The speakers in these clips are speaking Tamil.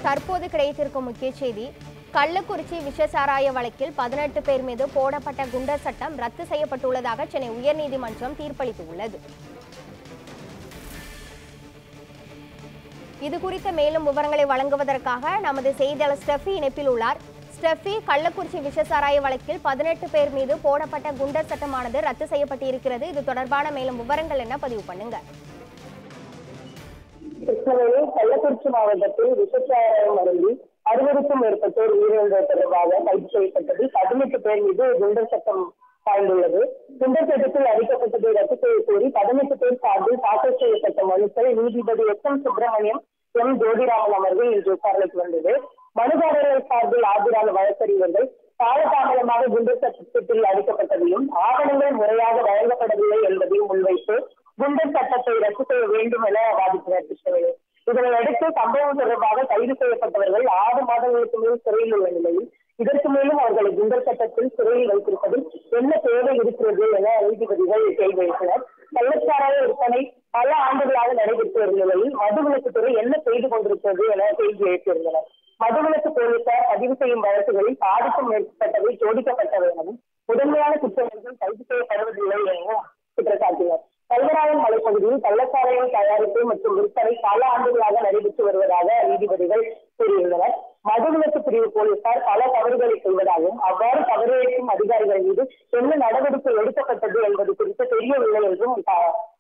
தற்போது கிடைத்திருக்கும் முக்கிய செய்தி, கள்ளக்குறிச்சி விஷசாராய வழக்கில் 18 பேர் மீது போடப்பட்ட குண்டர் சட்டம் ரத்து செய்யப்பட்டுள்ளதாக சென்னை உயர்நீதிமன்றம் தீர்ப்பளித்துள்ளது. இது குறித்த மேலும் விவரங்களை வழங்குவதற்காக நமது செய்தியாளர் ஸ்டெஃபி இணைப்பில் உள்ளார். ஸ்டெஃபி, கள்ளக்குறிச்சி விஷசாராய வழக்கில் 18 பேர் மீது போடப்பட்ட குண்டர் சட்டமானது ரத்து செய்யப்பட்டிருக்கிறது. இது தொடர்பான மேலும் விவரங்கள் என்ன பதிவு பண்ணுங்க. கிருஷ்ணவேணி கள்ளக்குறிச்சி மாவட்டத்தில் விஷச்சாராயம் அருந்தி 60க்கும் மேற்பட்டோர் உயிரிழந்தது தொடர்பாக கைது செய்யப்பட்டது 18 பேர் மீது குண்டர் சட்டம் பாய்ந்துள்ளது. குண்டர் சட்டத்தில் அளிக்கப்பட்டதை ரத்து செய்ய கோரி 18 பேர் சார்பில் தாக்கல் செய்யப்பட்ட மனுக்கள் நீதிபதி எஸ்.எம். சுப்பிரமணியம், எம். ஜோதிராமன் அமர்வில் இன்று விசாரணைக்கு வந்தது. மனுதாரர்கள் சார்பில் ஆஜரான வழக்கறிஞர்கள் காலதாமதமாக குண்டர் சட்டத்தில் அளிக்கப்பட்டதையும் ஆவணங்கள் முறையாக வழங்கப்படவில்லை என்பதையும் முன்வைத்து குண்டர் சட்டத்தை ரத்து செய்ய வேண்டும் என வாதிட்டனர் கிருஷ்ணவேணி. இதனை அடுத்து சம்பவம் தொடர்பாக கைது செய்யப்பட்டவர்கள் 6 மாதங்களுக்கு மேல் சிறையில் உள்ள நிலையில் இதற்கு மேலும் அவர்களை குண்டர் சட்டத்தில் சிறையில் வைத்திருப்பதில் என்ன தேவை இருக்கிறது என நீதிபதிகள் கேள்வி எழுப்பினர். கள்ளச்சாராய விற்பனை பல ஆண்டுகளாக நடைபெற்று வரும் நிலையில் மதுவிலக்குத்துறை என்ன செய்து கொண்டிருக்கிறது என கேள்வி எழுப்பியிருந்தனர். மதுவிலக்கு போலீசார் பதிவு செய்யும் வழக்குகளில் பாதிக்கும் மேற்பட்டவை ஜோடிக்கப்பட்டவை எனவும் முதன்மையான குற்றவாளிகள் கைது செய்யப்படுவதில்லை எனவும் குற்றச்சாட்டினர். கல்வராயன் மலைப்பகுதியில் கள்ளச்சாராயம் தயாரிப்பு மற்றும் விற்பனை பல ஆண்டுகளாக நடைபெற்று வருவதாக நீதிபதிகள் கூறியுள்ளனர். மதுவிலக்கு பிரிவு போலீசார் பல தவறுகளை செய்வதாகவும் அவ்வாறு தவறிழைக்கும் அதிகாரிகள் மீது என்ன நடவடிக்கை எடுக்கப்பட்டது என்பது குறித்து தெரியவில்லை என்றும்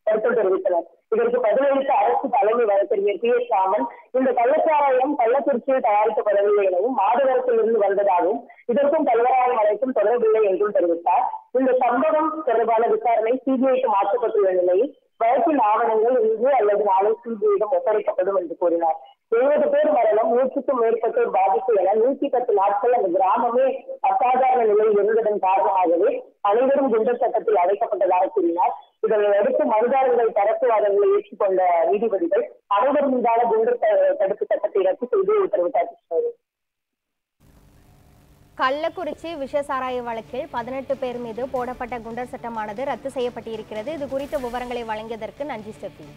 கருத்து தெரிவித்தனர். இதற்கு பதிலளித்த அரசு தலைமை வழக்கறிஞர் பி. எஸ். ராமன், இந்த கள்ளச்சாராயம் கள்ளக்குறிச்சியில் தயாரிக்கப்படவில்லை எனவும் மாதவரத்திலிருந்து வந்ததாகவும் இதற்கும் கல்வராயன் மலைக்கும் தொடர்பில்லை என்றும் தெரிவித்தார். இந்த சம்பவம் தொடர்பான விசாரணை சிபிஐக்கு மாற்றப்பட்டுள்ள நிலையில் வழக்கின் ஆவணங்கள் இன்று அல்லது நாளை சிபிஐயிடம் ஒப்படைக்கப்படும் என்று கூறினார். 70 பேர் மரணம், 100க்கும் மேற்பட்டோர் பாதிப்பு என 110 நாட்கள் அந்த கிராமமே அசாதாரண நிலையில் இருந்ததன் காரணமாகவே அனைவரும் குண்டர் சட்டத்தில் அழைக்கப்பட்டதாக கூறினார். இதனை அடுத்து மனுதாரர்கள் தரப்பு வாதங்களை ஏற்றுக்கொண்ட நீதிபதிகள் அனைவர் மீதான குண்டர் தடுப்பு சட்டத்தை ரத்து செய்து உத்தரவிட்டார். கள்ளக்குறிச்சி விஷசாராய வழக்கில் 18 பேர் மீது போடப்பட்ட குண்டர் சட்டமானது ரத்து செய்யப்பட்டிருக்கிறது. இது குறித்த விவரங்களை வழங்கியதற்கு நன்றி ஸ்டெஃபி.